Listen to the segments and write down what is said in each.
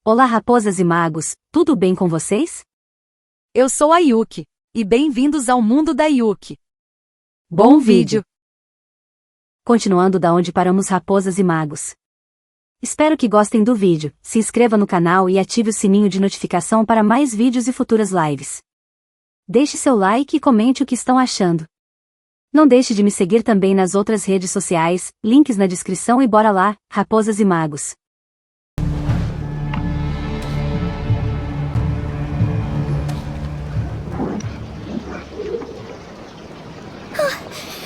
Olá raposas e magos, tudo bem com vocês? Eu sou a Yuki, e bem-vindos ao mundo da Yuki. Bom vídeo! Continuando da onde paramos raposas e magos. Espero que gostem do vídeo, se inscreva no canal e ative o sininho de notificação para mais vídeos e futuras lives. Deixe seu like e comente o que estão achando. Não deixe de me seguir também nas outras redes sociais, links na descrição e bora lá, raposas e magos.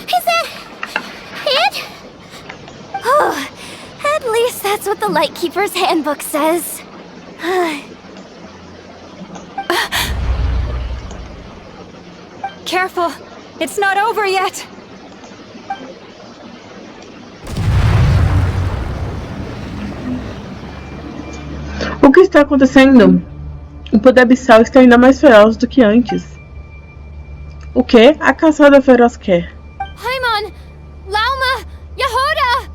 Is that it? Oh, at least that's what the Lightkeeper's Handbook says. Careful! It's not over yet! O que está acontecendo? O poder abissal está ainda mais feroz do que antes. O que a caçada feroz quer? Paimon! Lauma! Yehoda!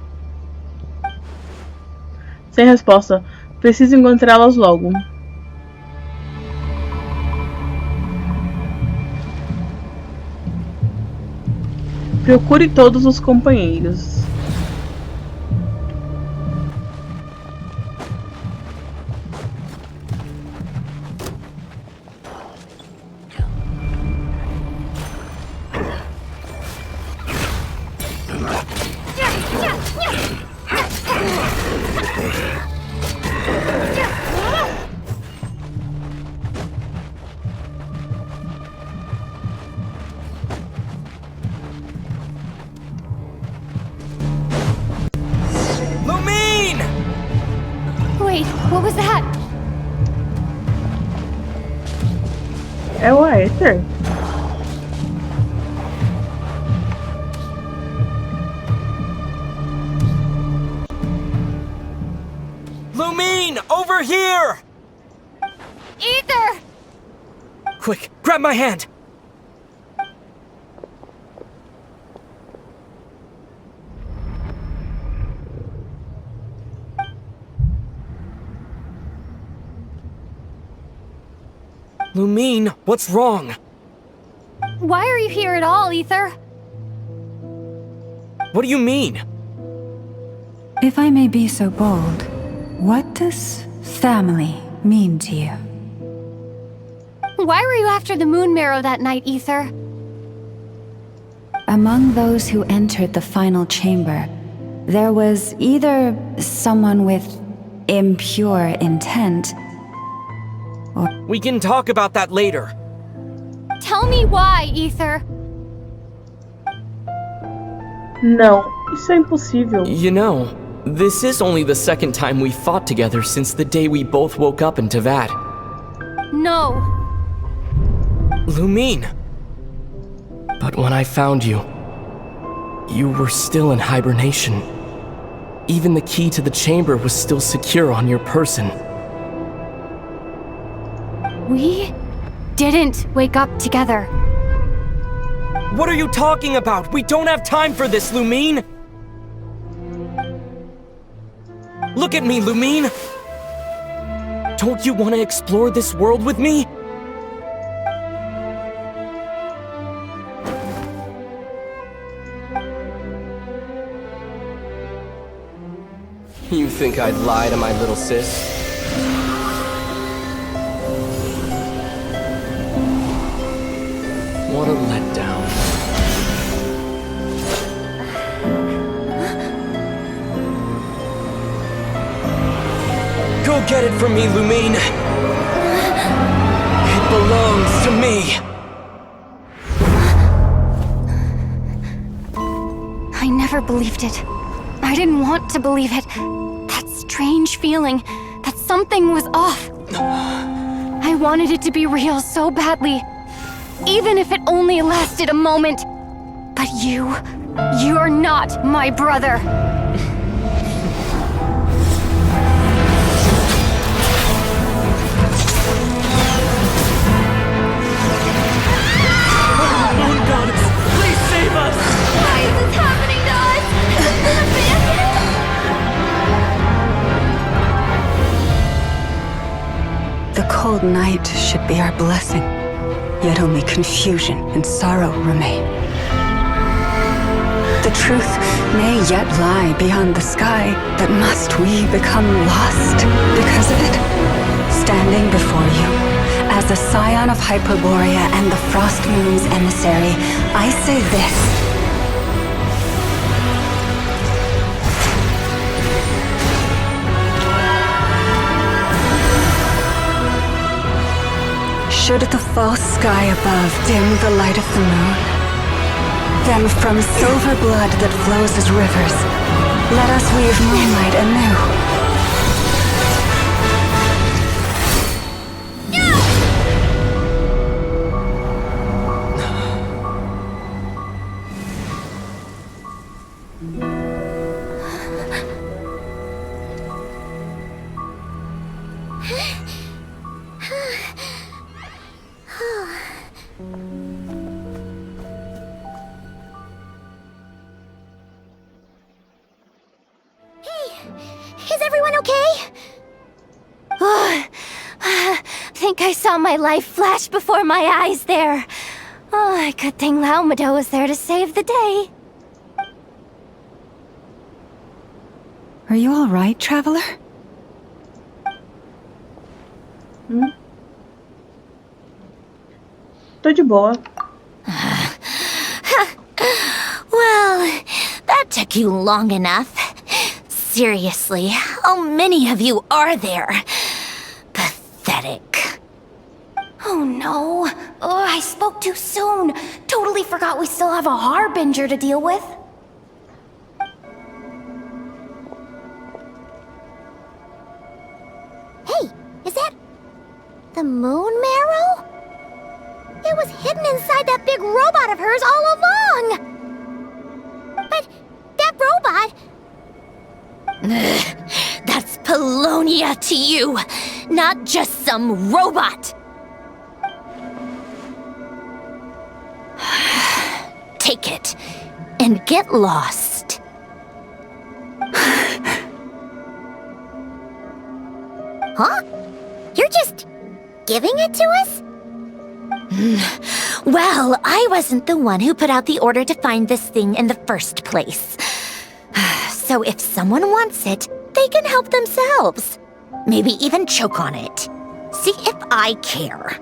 Sem resposta. Preciso encontrá-las logo. Procure todos os companheiros. Wait, what was that? É o Aether. Lumine, over here! Ether! Quick, grab my hand! Lumine, what's wrong? Why are you here at all, Ether? What do you mean? If I may be so bold, what does family mean to you? Why were you after the Moon Marrow that night, Ether? Among those who entered the final chamber, there was either someone with impure intent, or... We can talk about that later. Tell me why, Ether. Não, isso é impossível. You know, this is only the second time we fought together since the day we both woke up in Teyvat. No. Lumine! But when I found you, you were still in hibernation. Even the key to the chamber was still secure on your person. We didn't wake up together. What are you talking about? We don't have time for this, Lumine! Look at me, Lumine! Don't you want to explore this world with me? You think I'd lie to my little sis? What a letdown. Go get it from me, Lumine. It belongs to me. I never believed it. I didn't want to believe it. That strange feeling that something was off. I wanted it to be real so badly. Even if it only lasted a moment. But you're not my brother. Moon goddess, please save us! Why is this happening to us? cold night should be our blessing, yet only confusion and sorrow remain. The truth may yet lie beyond the sky, but must we become lost because of it? Standing before you, as a scion of Hyperborea and the Frost Moon's emissary, I say this. Should the false sky above dim the light of the moon, then from silver blood that flows as rivers, let us weave moonlight anew. Is everyone okay? Think I saw my life flash before my eyes there. Good thing Laumado was there to save the day. Are you all right, traveler? Tô de boa. Well, that took you long enough. Seriously, how many of you are there? Pathetic. Oh no. I spoke too soon. Totally forgot we still have a harbinger to deal with. Hey, is that the moon marrow? It was hidden inside that big robot of hers all along. But that robot... That's Polonia to you, not just some robot. Take it and get lost. Huh? You're just giving it to us? Well, I wasn't the one who put out the order to find this thing in the first place. So if someone wants it, they can help themselves. Maybe even choke on it. See if I care.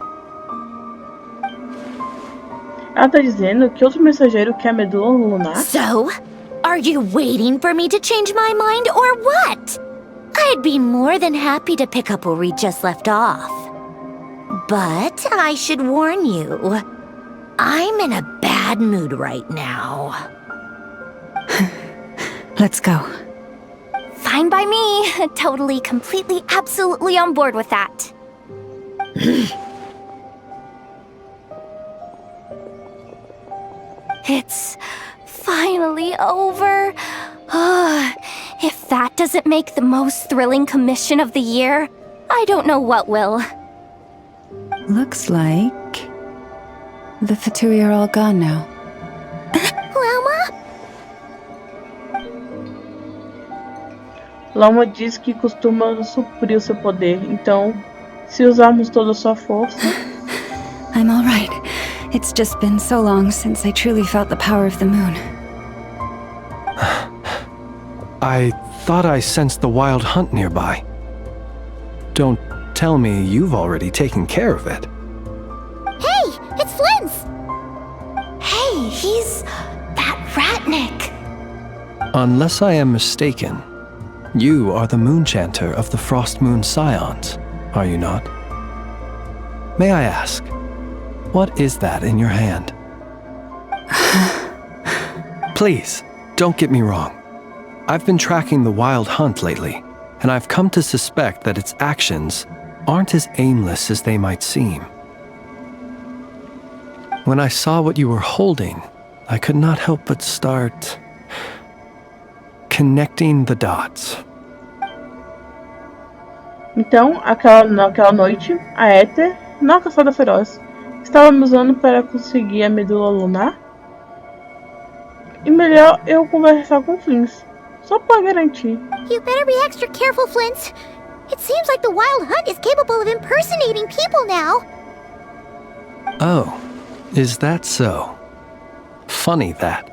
Ela tá dizendo que outro mensageiro quer a medula lunar? So, are you waiting for me to change my mind or what? I'd be more than happy to pick up where we just left off. But I should warn you, I'm in a bad mood right now. Let's go. Fine by me. Totally, completely, absolutely on board with that. It's finally over. If that doesn't make the most thrilling commission of the year, I don't know what will. Looks like the Fatui are all gone now. Lauma? Lauma diz que costuma suprir o seu poder, então, se usarmos toda a sua força... I'm all right. It's just been so long since I truly felt the power of the moon. I thought I sensed the wild hunt nearby. Don't tell me you've already taken care of it. Hey, it's Flint's! Hey, he's that Ratnik. Unless I am mistaken, you are the Moonchanter of the Frost Moon Scions, are you not? May I ask, what is that in your hand? Please, don't get me wrong. I've been tracking the wild hunt lately, and I've come to suspect that its actions aren't as aimless as they might seem. When I saw what you were holding, I could not help but start connecting the dots. Então, naquela noite, a Éter, na caçada feroz, estava me usando para conseguir a medula lunar. E melhor eu conversar com Flint, só para garantir. You better be extra careful, Flint. It seems like the Wild Hunt is capable of impersonating people now. Oh, is that so? Funny that.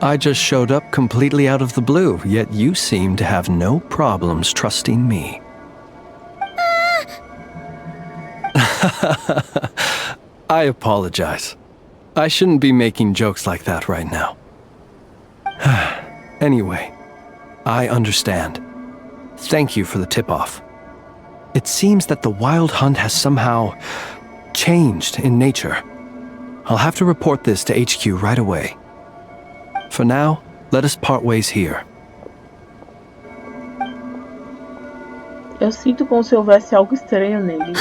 I just showed up completely out of the blue, yet you seem to have no problems trusting me. I apologize. I shouldn't be making jokes like that right now. Anyway, I understand. Thank you for the tip-off. It seems that the Wild Hunt has somehow changed in nature. I'll have to report this to HQ right away. For now, let us part ways here. Eu sinto como se houvesse algo estranho nele.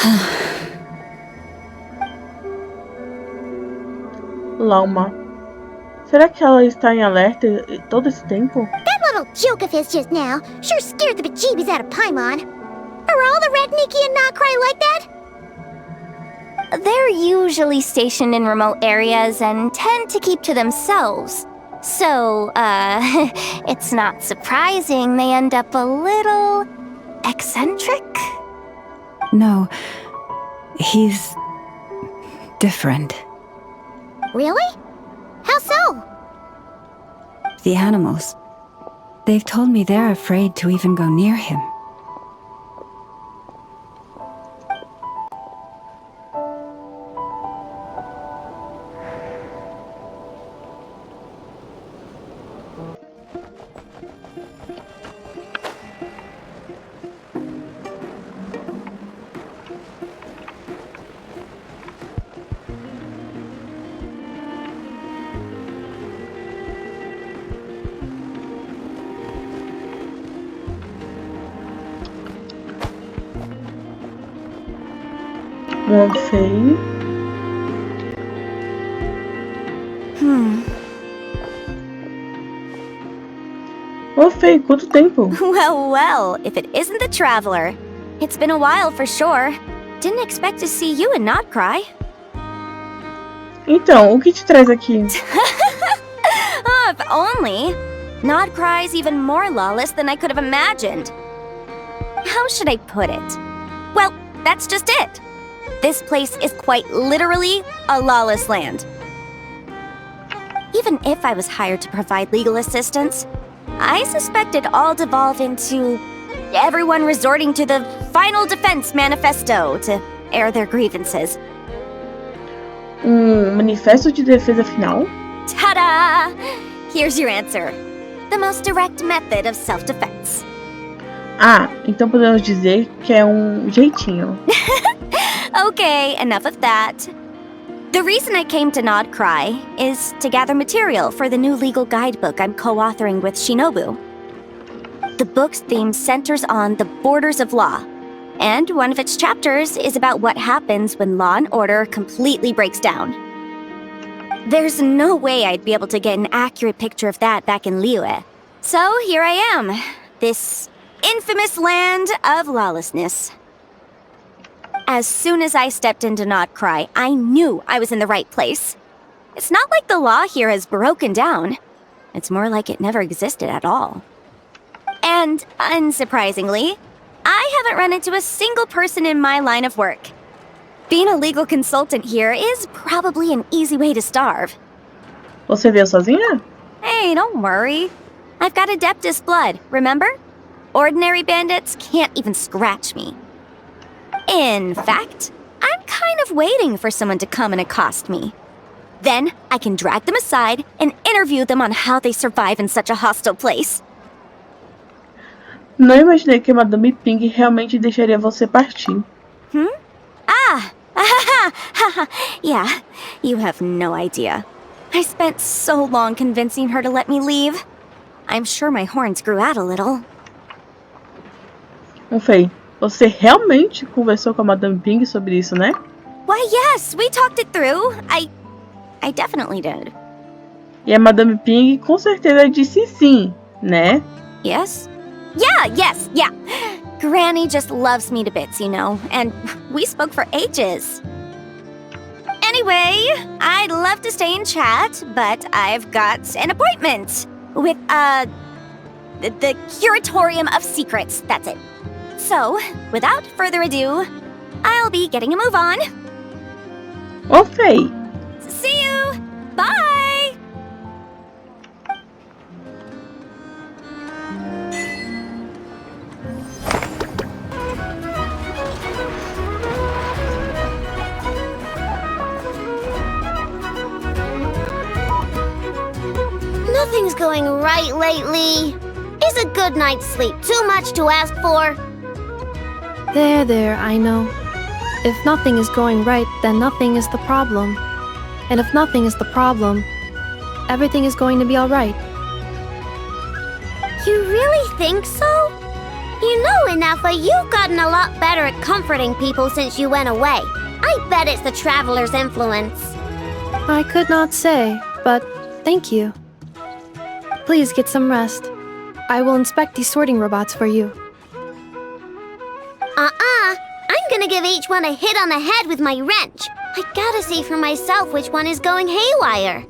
Lauma. Será que ela está em alerta todo esse tempo? That little joke of his just now sure scared the bejeebies out of Paimon. Are all the Red Nikki and Notcry like that? They're usually stationed in remote areas and tend to keep to themselves. So, it's not surprising they end up a little eccentric? No, he's different. Really? How so? The animals. They've told me they're afraid to even go near him. Ok. Ô, Fei, quanto tempo? Well, if it isn't the Traveler. It's been a while for sure. Didn't expect to see you and not cry. Então, o que te traz aqui? Oh, if only. Not cry's even more lawless than I could have imagined. How should I put it? Well, that's just it. This place is quite literally a lawless land. Even if I was hired to provide legal assistance, I suspect it'd all devolve into everyone resorting to the Final Defense Manifesto to air their grievances. Manifesto de defesa final? Ta-da! Here's your answer. The most direct method of self-defense. Ah, então podemos dizer que é jeitinho. Okay, enough of that. The reason I came to Nod Cry is to gather material for the new legal guidebook I'm co-authoring with Shinobu. The book's theme centers on the borders of law, and one of its chapters is about what happens when law and order completely breaks down. There's no way I'd be able to get an accurate picture of that back in Liyue. So here I am, this infamous land of lawlessness. As soon as I stepped into Nod Cry, I knew I was in the right place. It's not like the law here has broken down. It's more like it never existed at all. And, unsurprisingly, I haven't run into a single person in my line of work. Being a legal consultant here is probably an easy way to starve. Você veio sozinha? Hey, don't worry. I've got Adeptus blood, remember? Ordinary bandits can't even scratch me. In fact, I'm kind of waiting for someone to come and accost me. Then I can drag them aside and interview them on how they survive in such a hostile place. Não imaginei que Madame Ping realmente deixaria você partir. Yeah, you have no idea. I spent so long convincing her to let me leave. I'm sure my horns grew out a little. Fei, você realmente conversou com a Madame Ping sobre isso, né? Why, yes, we talked it through. I definitely did. E a Madame Ping com certeza disse sim, né? Yes? Yeah. Granny just loves me to bits, you know, and we spoke for ages. Anyway, I'd love to stay and chat, but I've got an appointment with, the Curatorium of Secrets, that's it. So, without further ado, I'll be getting a move on. Ô, Fei. See you! Bye! Nothing's going right lately. Is a good night's sleep too much to ask for? There, I know. If nothing is going right, then nothing is the problem. And if nothing is the problem, everything is going to be alright. You really think so? You know, Inafa, you've gotten a lot better at comforting people since you went away. I bet it's the Traveler's influence. I could not say, but thank you. Please get some rest. I will inspect these sorting robots for you. I'm gonna give each one a hit on the head with my wrench. I gotta see for myself which one is going haywire.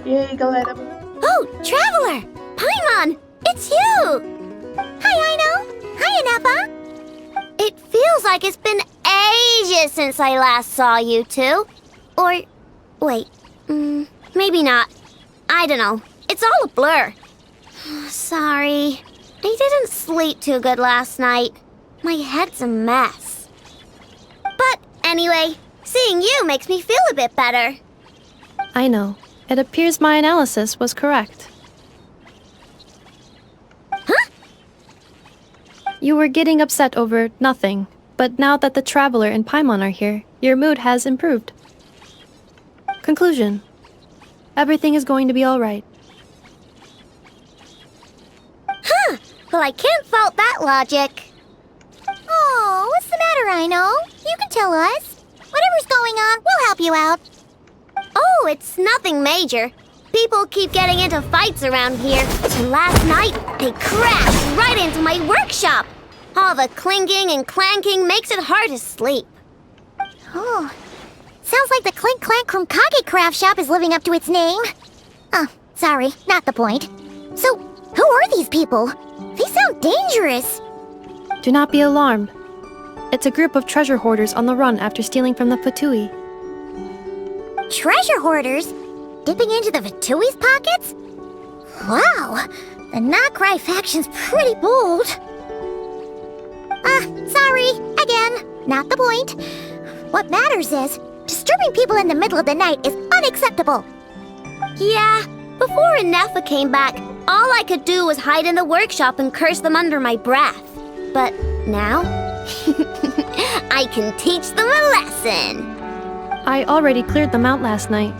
E aí, galera? Oh, Traveler! Paimon! It's you! Hi, Aino! Hi, Inafa! It feels like it's been ages since I last saw you two. Or, wait, maybe not. I don't know. It's all a blur. Sorry. I didn't sleep too good last night. My head's a mess. But anyway, seeing you makes me feel a bit better. I know. It appears my analysis was correct. Huh? You were getting upset over nothing, but now that the Traveler and Paimon are here, your mood has improved. Conclusion. Everything is going to be alright. Huh. Well, I can't fault that logic. Oh, what's the matter, Aino? You can tell us. Whatever's going on, we'll help you out. Oh, it's nothing major. People keep getting into fights around here. And last night, they crashed right into my workshop. All the clinking and clanking makes it hard to sleep. Oh, sounds like the Clink Clank from Kage Craft Shop is living up to its name. Oh, sorry, not the point. So, who are these people? They sound dangerous. Do not be alarmed. It's a group of treasure hoarders on the run after stealing from the Fatui. Treasure hoarders? Dipping into the Vatui's pockets? Wow, the Nokrai faction's pretty bold. Sorry, again, not the point. What matters is, disturbing people in the middle of the night is unacceptable. Yeah, before Inafa came back, all I could do was hide in the workshop and curse them under my breath. But now, I can teach them a lesson. I already cleared them out last night.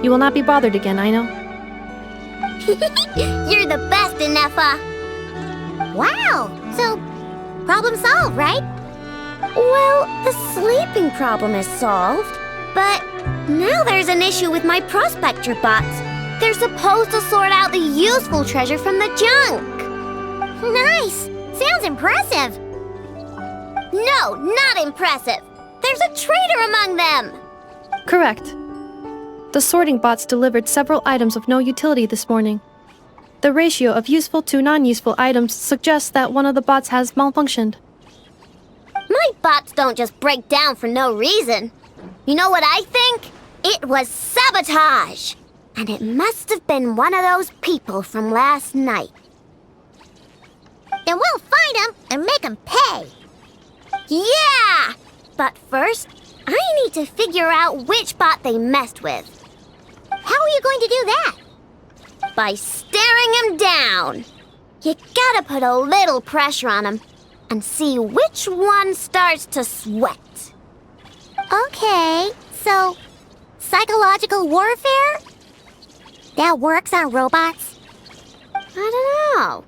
You will not be bothered again, I know. You're the best, Inafa. Wow, so, problem solved, right? Well, the sleeping problem is solved. But now there's an issue with my prospector bots. They're supposed to sort out the useful treasure from the junk. Nice! Sounds impressive. No, not impressive. There's a traitor among them. Correct. The sorting bots delivered several items of no utility this morning. The ratio of useful to non-useful items suggests that one of the bots has malfunctioned. My bots don't just break down for no reason. You know what I think? It was sabotage. And it must have been one of those people from last night. Then we'll find them and make them pay. Yeah! But first, I need to figure out which bot they messed with. How are you going to do that? By staring him down. You gotta put a little pressure on him and see which one starts to sweat. Okay, so psychological warfare? That works on robots? I don't know.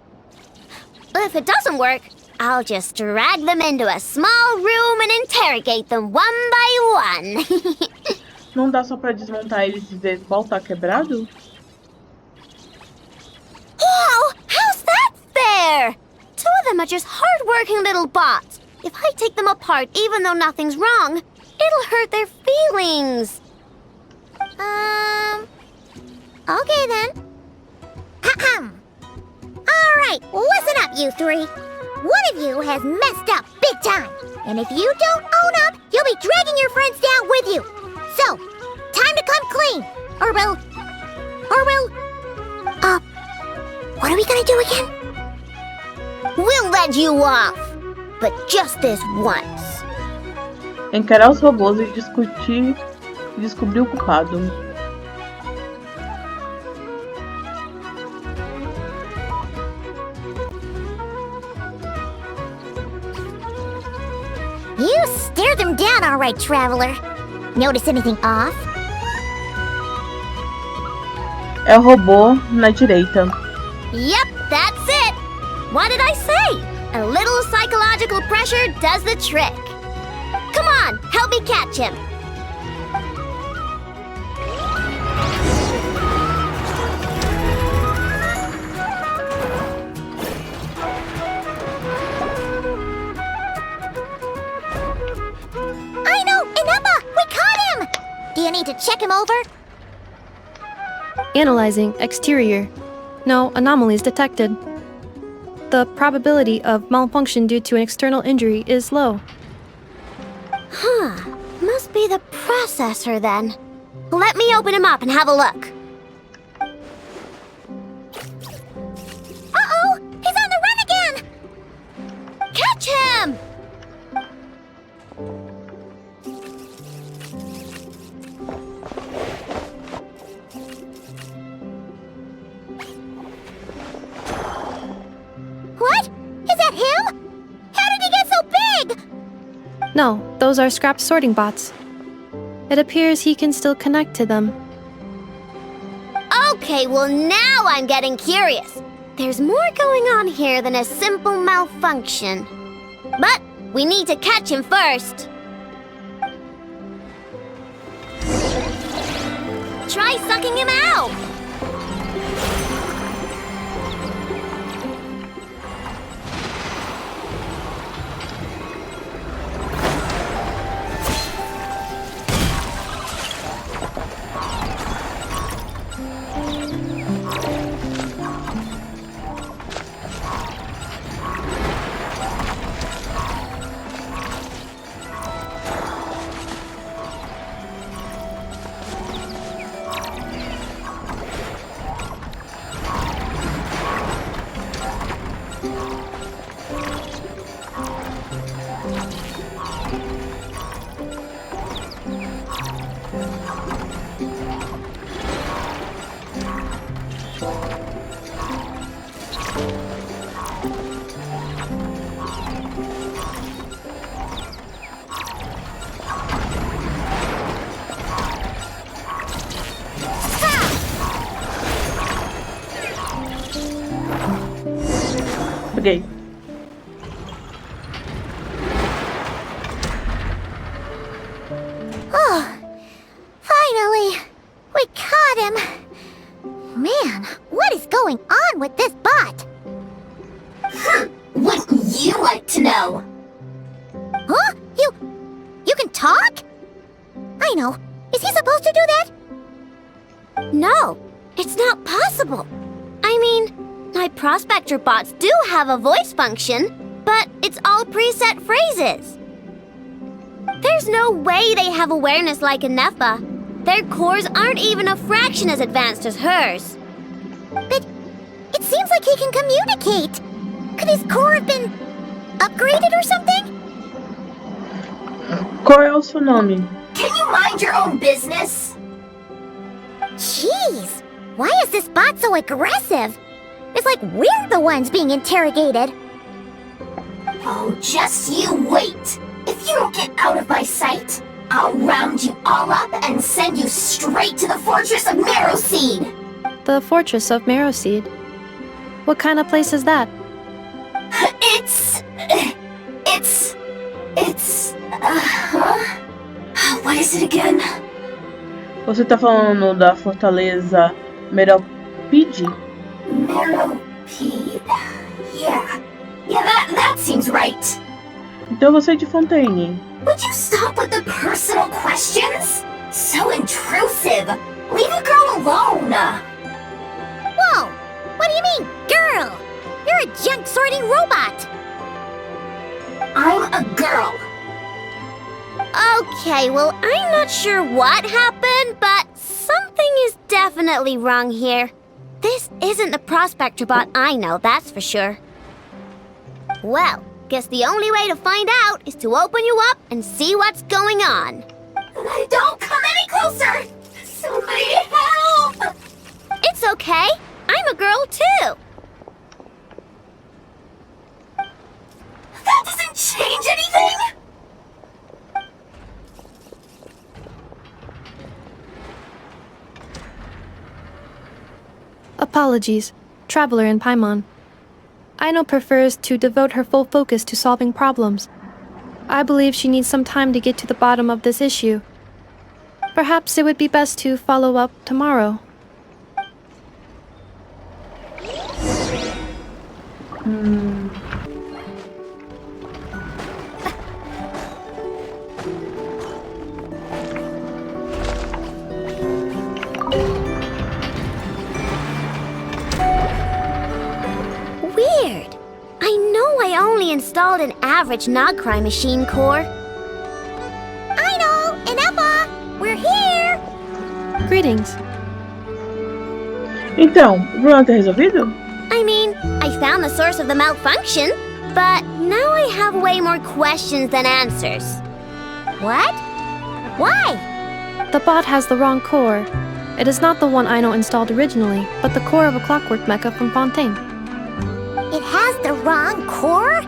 If it doesn't work, I'll just drag them into a small room and interrogate them one by one. Não dá só pra desmontar eles e ver qual tá quebrado? Whoa! How's that fair? Two of them are just hard-working little bots. If I take them apart even though nothing's wrong, it'll hurt their feelings. Okay then. Ahem. Alright, listen up, you three. one of you has messed up big time. And if you don't own up, you'll be dragging your friends down with you. So, time to come clean. Or we'll... what are we gonna do again? We'll let you off. But just this once. Encarar os robôs e descobrir o culpado. You stared them down all right, traveler. Notice anything off? É o robô na direita. Yep, that's it. What did I say? A little psychological pressure does the trick. Come on, help me catch him. I know, Ineppa, we caught him. Do you need to check him over? Analyzing exterior. No anomalies detected. The probability of malfunction due to an external injury is low. Huh. Must be the processor then. Let me open him up and have a look. Uh-oh! He's on the run again! Catch him! What? Is that him? How did he get so big? No, those are scrapped sorting bots. It appears he can still connect to them. Okay, well now I'm getting curious. There's more going on here than a simple malfunction. But we need to catch him first. Try sucking him out! Peguei. Oh, finally! We caught him! Man, what is going on with this bot? Wouldn't you like to know? Huh? You can talk? I know. Is he supposed to do that? No, it's not possible. I mean, my prospector bots do have a voice function, but it's all preset phrases. There's no way they have awareness like Ineppa. Their cores aren't even a fraction as advanced as hers. But it seems like he can communicate. Could his core have been upgraded or something? Qual é o seu nome? Can you mind your own business? Jeez, why is this bot so aggressive? It's like we're the ones being interrogated. Oh, just you wait. If you don't get out of my sight, I'll round you all up and send you straight to the Fortress of Marrowseed. The Fortress of Marrowseed? What kind of place is that? What is it again? Você tá falando da fortaleza Meropide? Marrowseed. Yeah, that seems right. Então você é de Fontaine. Would you stop with the personal questions? So intrusive. Leave a girl alone. Whoa! What do you mean, girl? You're a junk sorting robot. I'm a girl. Okay, well, I'm not sure what happened, but something is definitely wrong here. This isn't the prospector bot I know, that's for sure. Well, guess the only way to find out is to open you up and see what's going on. Don't come any closer! Somebody help! It's okay. I'm a girl too. That doesn't change anything! Apologies, Traveler in Paimon. Aino prefers to devote her full focus to solving problems. I believe she needs some time to get to the bottom of this issue. Perhaps it would be best to follow up tomorrow. Weird. I know I only installed an average Nogcry machine core. Aino and Eppa, we're here! Greetings. Então, o problema tá resolvido? I mean, I found the source of the malfunction, but now I have way more questions than answers. What? Why? The bot has the wrong core. It is not the one Aino installed originally, but the core of a clockwork mecha from Fontaine. It has the wrong core?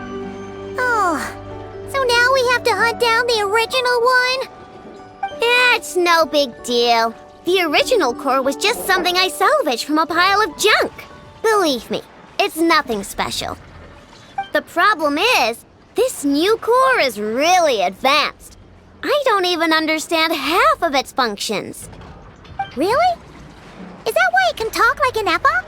Oh, so now we have to hunt down the original one? It's no big deal. The original core was just something I salvaged from a pile of junk. Believe me, it's nothing special. The problem is, this new core is really advanced. I don't even understand half of its functions. Really? Is that why it can talk like an Eppa?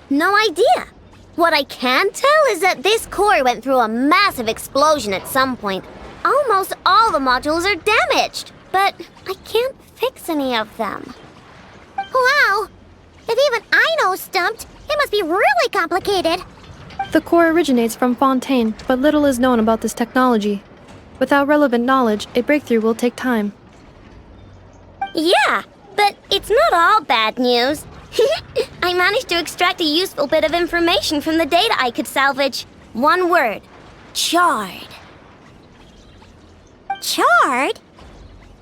No idea. What I can tell is that this core went through a massive explosion at some point. Almost all the modules are damaged, but I can't fix any of them. Wow! If even Aino's stumped, it must be really complicated. The core originates from Fontaine, but little is known about this technology. Without relevant knowledge, a breakthrough will take time. Yeah, but it's not all bad news. I managed to extract a useful bit of information from the data I could salvage. One word. Charred. Charred?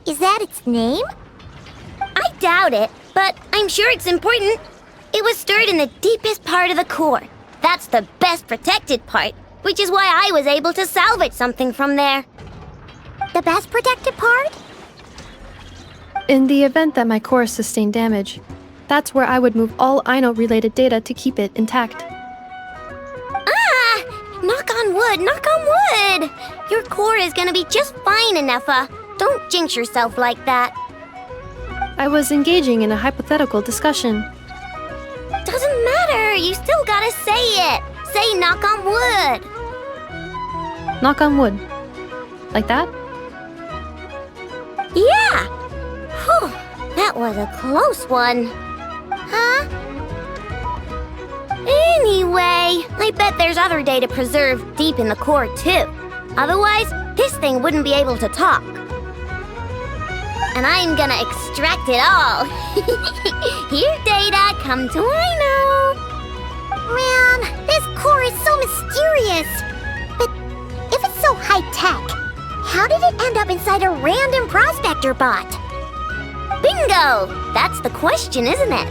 Is that its name? I doubt it, but I'm sure it's important. It was stored in the deepest part of the core. That's the best protected part, which is why I was able to salvage something from there. The best protected part? In the event that my core sustained damage, that's where I would move all Aino-related data to keep it intact. Ah! Knock on wood, knock on wood! Your core is gonna be just fine, Inefa. Don't jinx yourself like that. I was engaging in a hypothetical discussion. Doesn't matter, you still gotta say it. Say knock on wood. Knock on wood. Like that? Yeah! Whew, that was a close one. Huh? Anyway, I bet there's other data preserved deep in the core too. Otherwise, this thing wouldn't be able to talk. And I'm gonna extract it all. Here, data, come to Aino. Man, this core is so mysterious. But if it's so high-tech, how did it end up inside a random prospector bot? Bingo! That's the question, isn't it?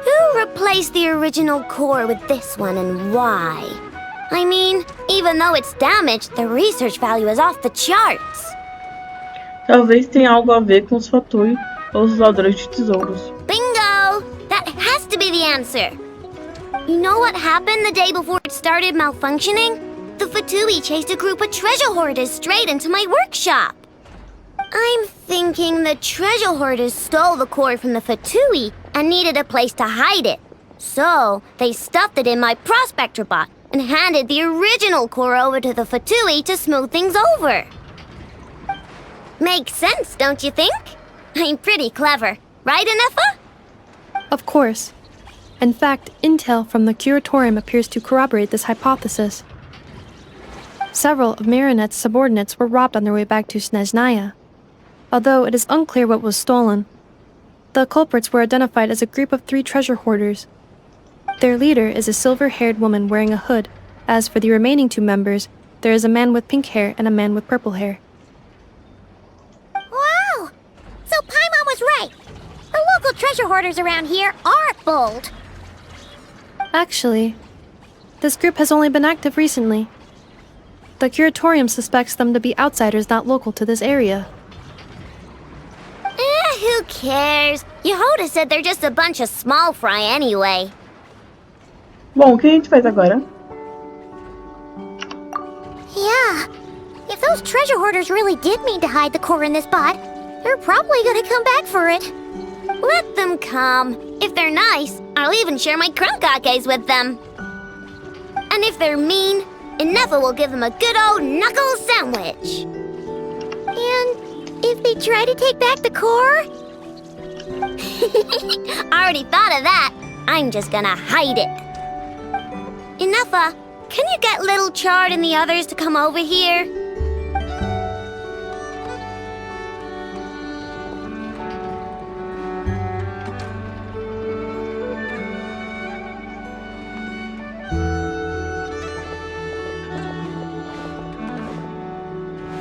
Who replaced the original core with this one and why? I mean, even though it's damaged, the research value is off the charts. Talvez tenha algo a ver com os Fatui ou os ladrões de tesouros. Bingo! That has to be the answer. You know what happened the day before it started malfunctioning? The Fatui chased a group of treasure hoarders straight into my workshop. I'm thinking the treasure hoarders stole the core from the Fatui and needed a place to hide it. So, they stuffed it in my prospector bot and handed the original core over to the Fatui to smooth things over. Makes sense, don't you think? I'm pretty clever, right, Inefa? Of course. In fact, intel from the curatorium appears to corroborate this hypothesis. Several of Marinette's subordinates were robbed on their way back to Snezhnaya, although it is unclear what was stolen. The culprits were identified as a group of 3 treasure hoarders. Their leader is a silver-haired woman wearing a hood. As for the remaining 2 members, there is a man with pink hair and a man with purple hair. Wow! So Paimon was right. The local treasure hoarders around here are bold. Actually, this group has only been active recently. The curatorium suspects them to be outsiders not local to this area. Who cares? Yehoda said they're just a bunch of small fry anyway. Bom, o que a gente faz agora? Yeah. If those treasure hoarders really did mean to hide the core in this pot, they're probably gonna come back for it. Let them come. If they're nice, I'll even share my crunkakes with them. And if they're mean, Inefa will give them a good old knuckle sandwich. And if they try to take back the core? I already thought of that. I'm just gonna hide it. Inefa, can you get Little Chard and the others to come over here?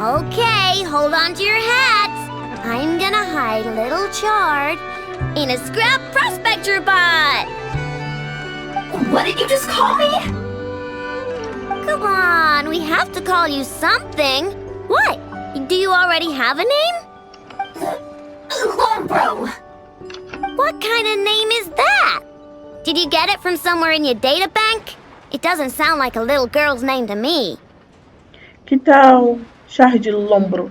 Okay, hold on to your hats. I'm gonna hide Little Chard in a scrap prospector bot. What did you just call me? Come on, we have to call you something. What? Do you already have a name? Lombro. What kind of name is that? Did you get it from somewhere in your data bank? It doesn't sound like a little girl's name to me. Que tal Chard de Lombro?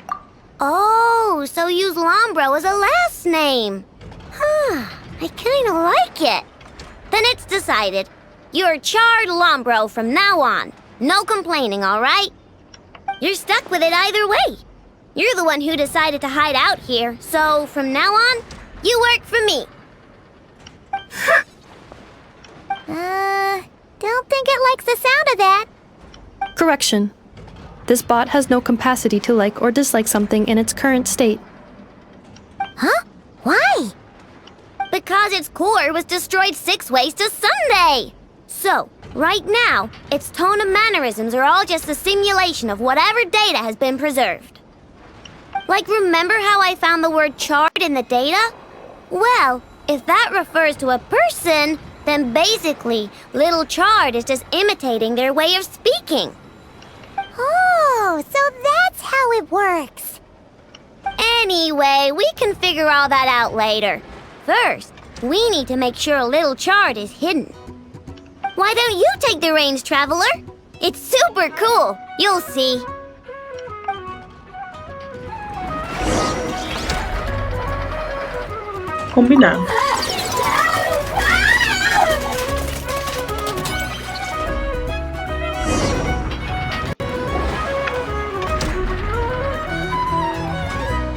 Oh, so use Lombro as a last name. Huh, I kinda like it. Then it's decided. You're Chard Lombro from now on. No complaining, all right? You're stuck with it either way. You're the one who decided to hide out here, so from now on, you work for me. Don't think it likes the sound of that. Correction. This bot has no capacity to like or dislike something in its current state. Huh? Why? Because its core was destroyed 6 ways to Sunday. So, right now, its tone and mannerisms are all just a simulation of whatever data has been preserved. Like, remember how I found the word chard in the data? Well, if that refers to a person, then basically, Little Chard is just imitating their way of speaking. Oh, so that's how it works. Anyway, we can figure all that out later. First, we need to make sure Little Chard is hidden. Why don't you take the reins, Traveler? It's super cool. You'll see. Combinado.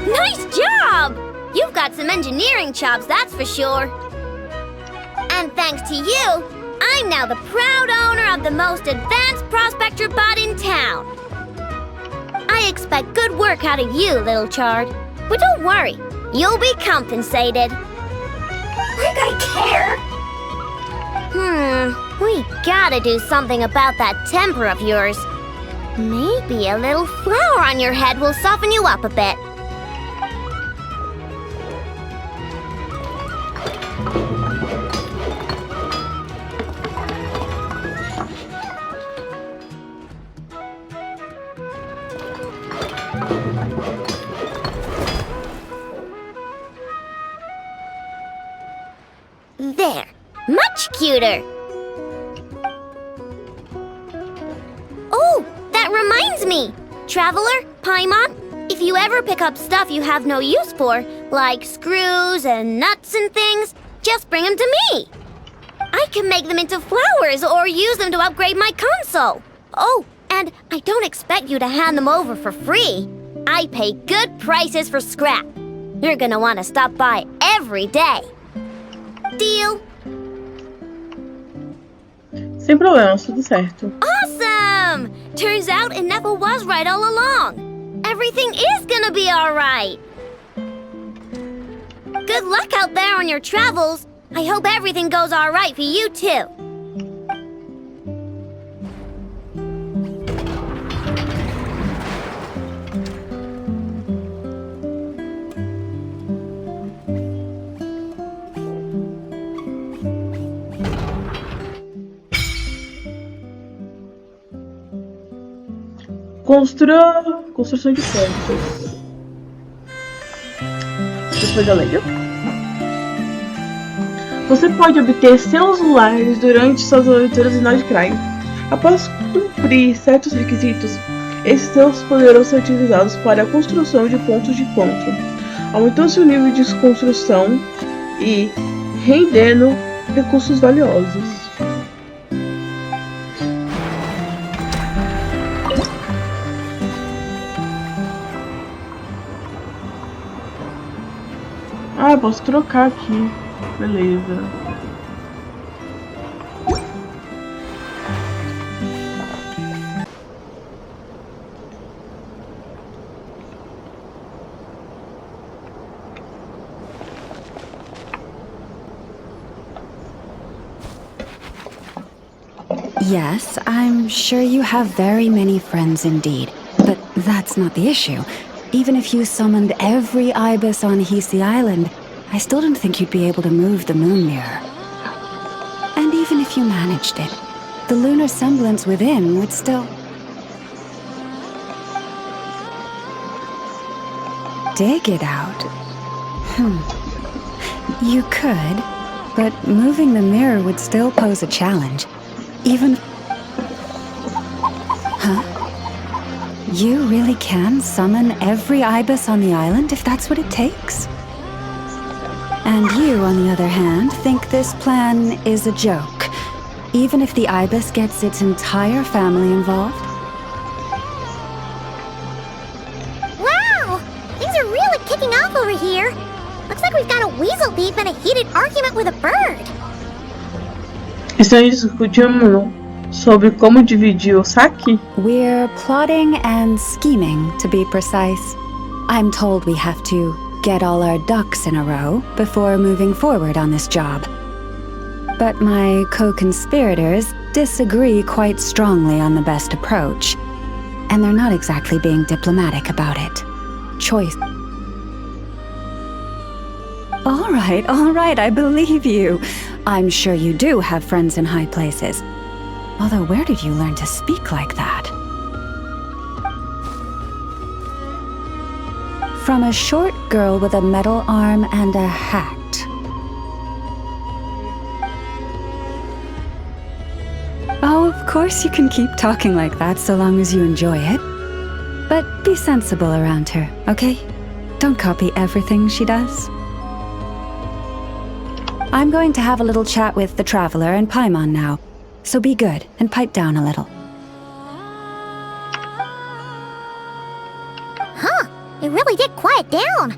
Nice job! You've got some engineering chops, that's for sure. And thanks to you, I'm now the proud owner of the most advanced prospector bot in town. I expect good work out of you, Little Chard. But don't worry, you'll be compensated. Like I care. We gotta do something about that temper of yours. Maybe a little flour on your head will soften you up a bit. There, much cuter. Oh, that reminds me. Traveler, Paimon, if you ever pick up stuff you have no use for, like screws and nuts and things, just bring them to me. I can make them into flowers or use them to upgrade my console. Oh, and I don't expect you to hand them over for free. I pay good prices for scrap. You're gonna want to stop by every day. Deal? Sem problemas, tudo certo. Awesome! Turns out Ineffa was right all along. Everything is gonna be alright. Good luck out there on your travels. I hope everything goes alright for you too. Construção de pontos. Depois da lei. Você pode obter seus lares durante suas aventuras em Nordcry. Após cumprir certos requisitos, esses seus poderão ser utilizados para a construção de pontos de encontro, aumentando seu nível de construção e rendendo recursos valiosos. Ah, posso trocar aqui. Beleza. Yes, I'm sure you have very many friends indeed, but that's not the issue. Even if you summoned every ibis on Hisi Island, I still don't think you'd be able to move the moon mirror. And even if you managed it, the lunar semblance within would still... dig it out? You could, but moving the mirror would still pose a challenge. Even... Huh? You really can summon every ibis on the island if that's what it takes? And you, on the other hand, think this plan is a joke, even if the ibis gets its entire family involved? Wow! Things are really kicking off over here. Looks like we've got a weasel thief and a heated argument with a bird. Estão discutindo sobre como dividir o saque? We're plotting and scheming, to be precise. I'm told we have to get all our ducks in a row before moving forward on this job. But my co-conspirators disagree quite strongly on the best approach, and they're not exactly being diplomatic about it. Choice. All right, I believe you. I'm sure you do have friends in high places. Although, where did you learn to speak like that? From a short girl with a metal arm and a hat. Oh, of course you can keep talking like that so long as you enjoy it. But be sensible around her, okay? Don't copy everything she does. I'm going to have a little chat with the Traveler and Paimon now, so be good and pipe down a little. Huh, it really did quiet down.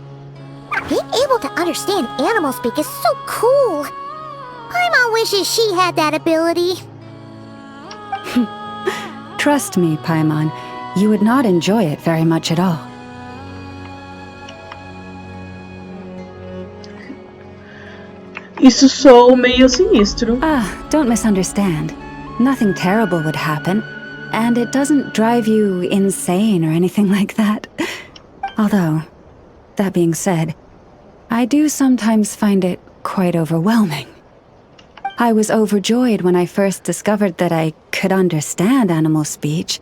Being able to understand animal speak is so cool. Paimon wishes she had that ability. Trust me, Paimon, you would not enjoy it very much at all. Isso soou meio sinistro. Don't misunderstand. Nothing terrible would happen, and it doesn't drive you insane or anything like that. Although, that being said, I do sometimes find it quite overwhelming. I was overjoyed when I first discovered that I could understand animal speech,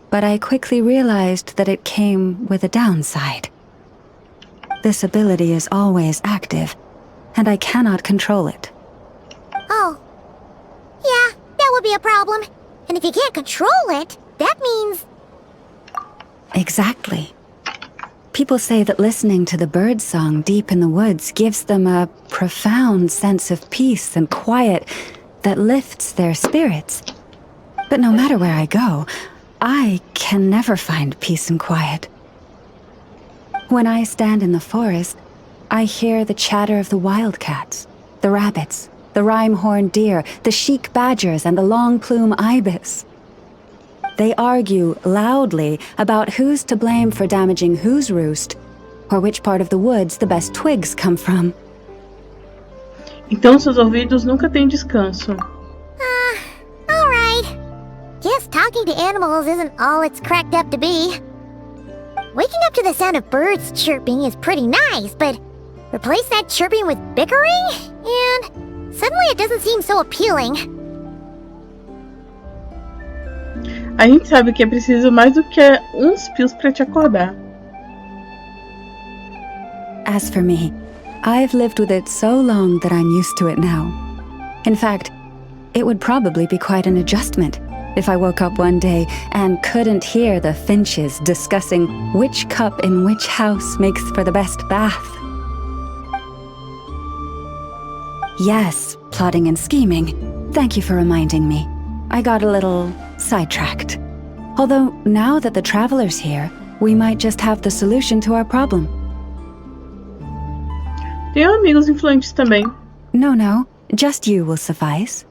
but I quickly realized that it came with a downside. This ability is always active, and I cannot control it. Oh. Yeah, that would be a problem. And if you can't control it, that means... Exactly. People say that listening to the bird song deep in the woods gives them a profound sense of peace and quiet that lifts their spirits. But no matter where I go, I can never find peace and quiet. When I stand in the forest, I hear the chatter of the wildcats, the rabbits, the rhyme-horned deer, the chic badgers, and the long-plume ibis. They argue loudly about who's to blame for damaging whose roost, or which part of the woods the best twigs come from. Então seus ouvidos nunca têm descanso. Alright. Guess talking to animals isn't all it's cracked up to be. Waking up to the sound of birds chirping is pretty nice, but replace that chirping with bickering, and suddenly it doesn't seem so appealing. A gente sabe que é preciso mais do que uns pios para te acordar. As for me, I've lived with it so long that I'm used to it now. In fact, it would probably be quite an adjustment if I woke up one day and couldn't hear the finches discussing which cup in which house makes for the best bath. Yes, plotting and scheming. Thank you for reminding me. I got a little sidetracked. Although, now that the traveler's here, we might just have the solution to our problem. Tenho amigos influentes também. No, just you will suffice.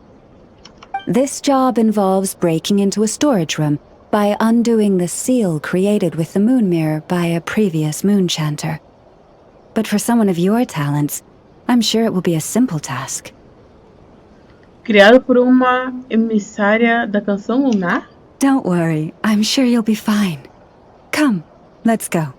This job involves breaking into a storage room by undoing the seal created with the moon mirror by a previous moon chanter. But for someone of your talents, I'm sure it will be a simple task. Criado por uma emissária da canção lunar? Don't worry, I'm sure you'll be fine. Come, let's go.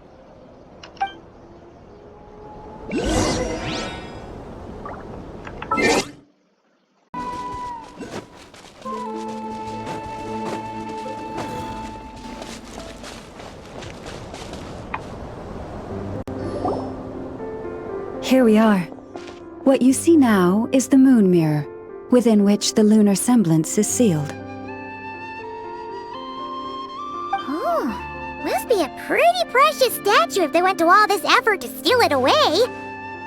Here we are. What you see now is the moon mirror, within which the lunar semblance is sealed. Oh, must be a pretty precious statue if they went to all this effort to steal it away.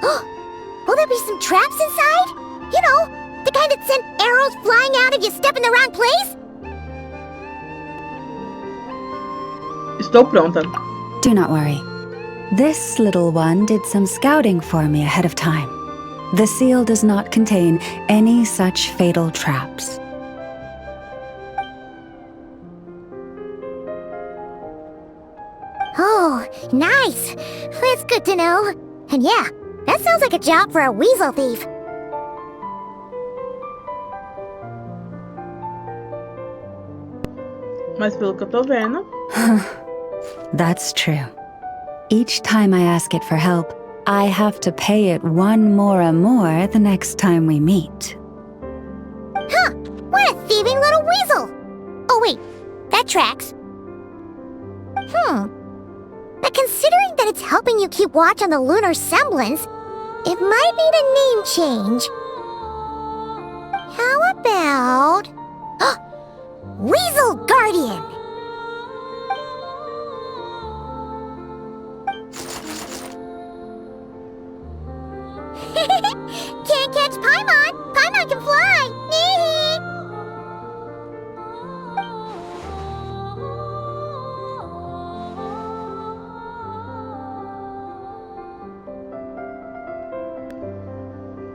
Will there be some traps inside? You know, the kind that send arrows flying out if you step in the wrong place? Estou pronta. Do not worry. This little one did some scouting for me ahead of time. The seal does not contain any such fatal traps. Oh, nice. That's good to know. And yeah, that sounds like a job for a weasel thief. Mas pelo que eu tô vendo... That's true. Each time I ask it for help, I have to pay it one more the next time we meet. Huh, what a thieving little weasel! Oh wait, that tracks. But considering that it's helping you keep watch on the lunar semblance, it might need a name change. How about... Weasel Guardian! Can't catch Paimon! Paimon can fly!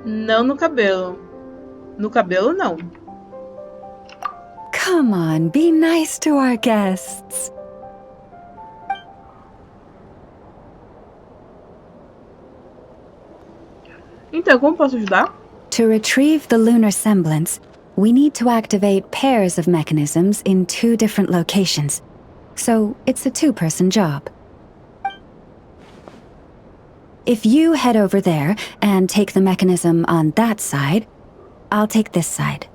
Não no cabelo. No cabelo, não. Come on, be nice to our guests. Então, como posso ajudar? To retrieve the lunar semblance, we need to activate pairs of mechanisms in 2 different locations. So it's a 2-person job. If you head over there and take the mechanism on that side, I'll take this side.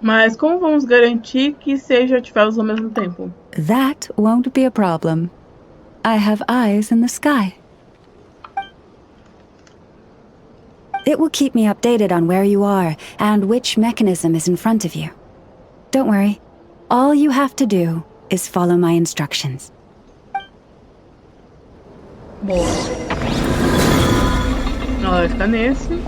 Mas como vamos garantir que sejam ativados ao mesmo tempo? That won't be a problem. I have eyes in the sky. It will keep me updated on where you are and which mechanism is in front of you. Don't worry. All you have to do is follow my instructions. Boa. Ela vai ficar nesse.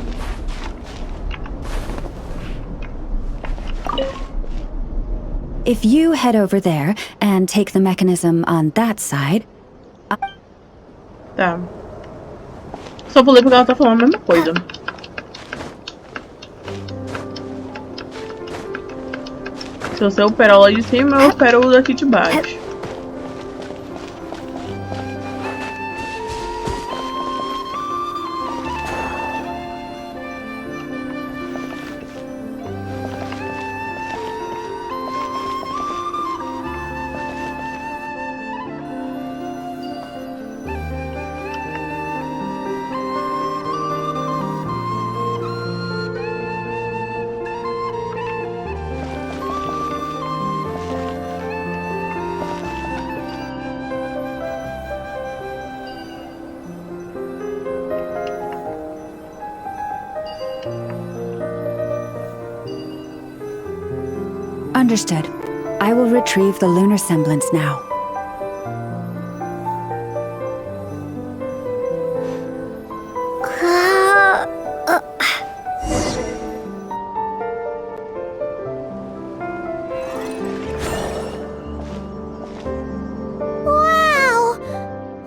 If you head over there and take the mechanism on that side... Tá. Só pulei porque ela tá falando a mesma coisa. Se você opera lá de cima, eu opero o daqui de baixo. Understood. I will retrieve the lunar semblance now. Wow!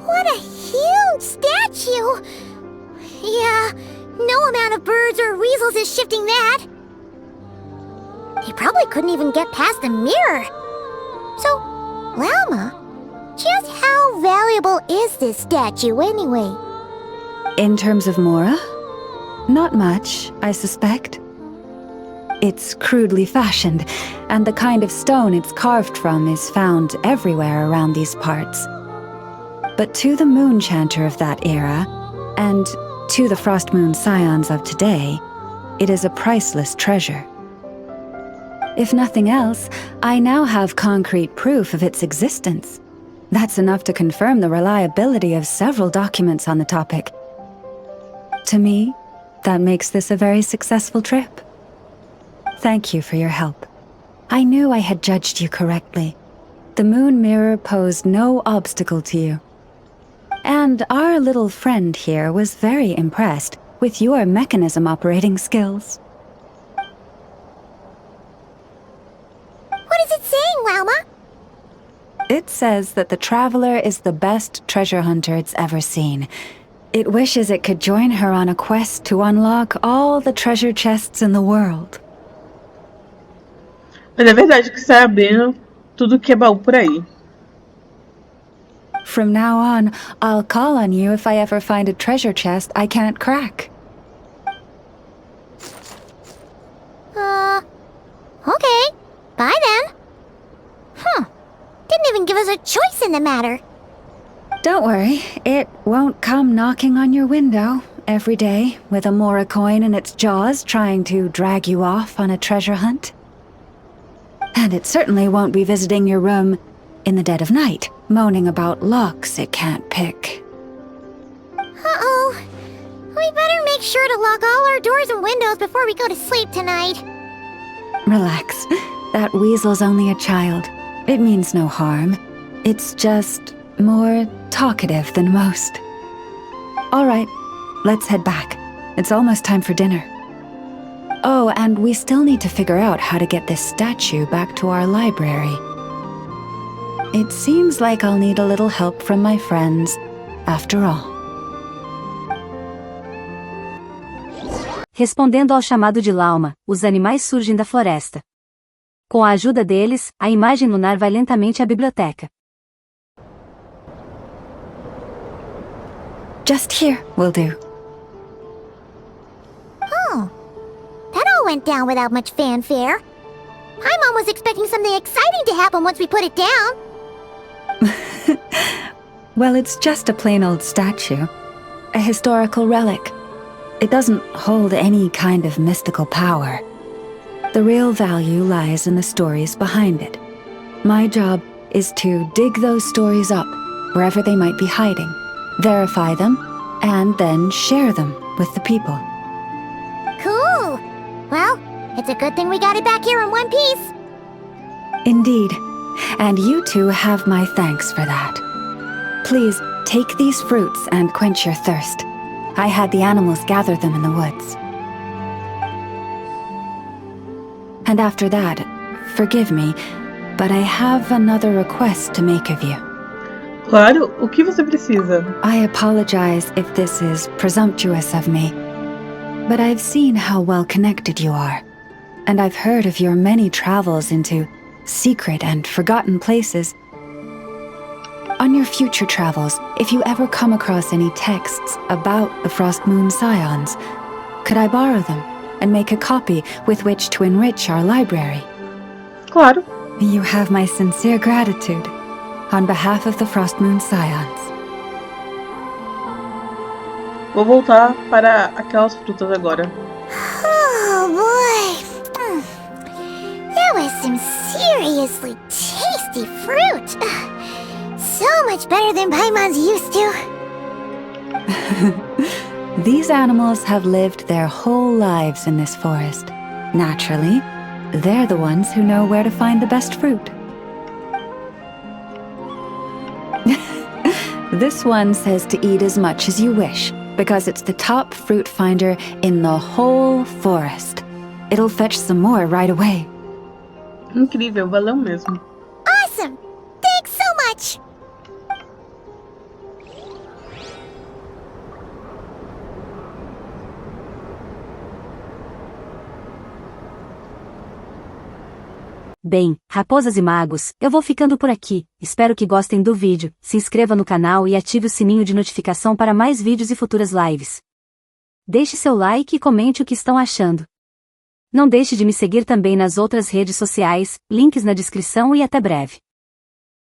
What a huge statue! Yeah, no amount of birds or weasels is shifting that. He probably couldn't even get past the mirror. So, Lalma, just how valuable is this statue anyway? In terms of Mora? Not much, I suspect. It's crudely fashioned, and the kind of stone it's carved from is found everywhere around these parts. But to the moon chanter of that era, and to the frost moon scions of today, it is a priceless treasure. If nothing else, I now have concrete proof of its existence. That's enough to confirm the reliability of several documents on the topic. To me, that makes this a very successful trip. Thank you for your help. I knew I had judged you correctly. The moon mirror posed no obstacle to you. And our little friend here was very impressed with your mechanism operating skills. What is it saying, Lalma? It says that the traveler is the best treasure hunter it's ever seen. It wishes it could join her on a quest to unlock all the treasure chests in the world. Mas é verdade que sai abrindo tudo que é baú por aí. From now on, I'll call on you if I ever find a treasure chest I can't crack. Okay. Bye then. Didn't even give us a choice in the matter. Don't worry, it won't come knocking on your window every day with a Mora coin in its jaws trying to drag you off on a treasure hunt. And it certainly won't be visiting your room in the dead of night, moaning about locks it can't pick. Uh-oh. We better make sure to lock all our doors and windows before we go to sleep tonight. Relax. That weasel's only a child. It means no harm. It's just more talkative than most. All right, let's head back. It's almost time for dinner. Oh, and we still need to figure out how to get this statue back to our library. It seems like I'll need a little help from my friends, after all. Respondendo ao chamado de Lalma, os animais surgem da floresta. Com a ajuda deles, a imagem lunar vai lentamente à biblioteca. Just here will do. Oh, that all went down without much fanfare. Paimon was expecting something exciting to happen once we put it down. Well, it's just a plain old statue. A historical relic. It doesn't hold any kind of mystical power. The real value lies in the stories behind it. My job is to dig those stories up, wherever they might be hiding, verify them, and then share them with the people. Cool. Well, it's a good thing we got it back here in one piece. Indeed. And you two have my thanks for that. Please, take these fruits and quench your thirst. I had the animals gather them in the woods. And after that, forgive me, but I have another request to make of you. Claro, o que você precisa? I apologize if this is presumptuous of me, but I've seen how well connected you are, and I've heard of your many travels into secret and forgotten places. On your future travels, if you ever come across any texts about the Frost Moon Scions, could I borrow them and make a copy with which to enrich our library? Claro. You have my sincere gratitude on behalf of the Frost Moon Scions. Vou voltar para aquelas frutas agora. Oh boy. That was some seriously tasty fruit. So much better than Paimon's used to. These animals have lived their whole lives in this forest. Naturally, they're the ones who know where to find the best fruit. This one says to eat as much as you wish, because it's the top fruit finder in the whole forest. It'll fetch some more right away. Incrível, valeu mesmo. Awesome! Thanks so much! Bem, raposas e magos, eu vou ficando por aqui. Espero que gostem do vídeo, se inscreva no canal e ative o sininho de notificação para mais vídeos e futuras lives. Deixe seu like e comente o que estão achando. Não deixe de me seguir também nas outras redes sociais, links na descrição e até breve.